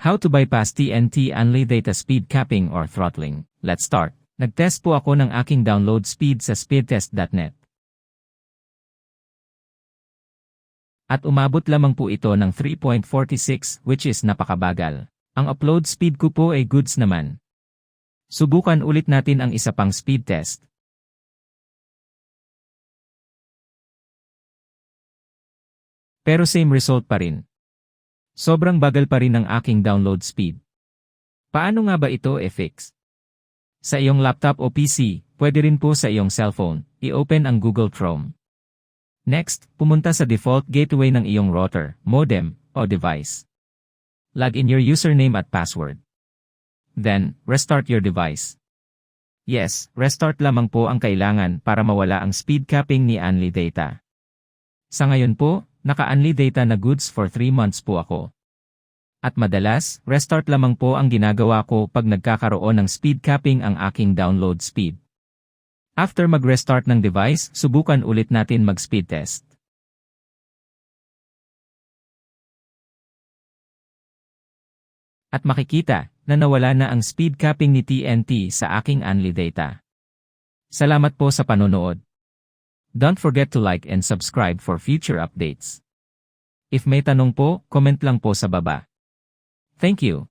How to bypass TNT Unli data speed capping or throttling. Let's start. Nag-test po ako ng aking download speed sa speedtest.net. At umabot lamang po ito ng 3.46 which is napakabagal. Ang upload speed ko po ay goods naman. Subukan ulit natin ang isa pang speed test. Pero same result pa rin. Sobrang bagal pa rin ng aking download speed. Paano nga ba ito i-fix? Sa iyong laptop o PC, pwede rin po sa iyong cellphone, i-open ang Google Chrome. Next, pumunta sa default gateway ng iyong router, modem, o device. Log in your username at password. Then, restart your device. Yes, restart lamang po ang kailangan para mawala ang speed capping ni Unli Data. Sa ngayon po, naka-Unli Data na goods for 3 months po ako. At madalas, restart lamang po ang ginagawa ko pag nagkakaroon ng speed capping ang aking download speed. After mag-restart ng device, subukan ulit natin mag-speed test. At makikita na nawala na ang speed capping ni TNT sa aking Unli Data. Salamat po sa panonood. Don't forget to like and subscribe for future updates. If may tanong po, comment lang po sa baba. Thank you.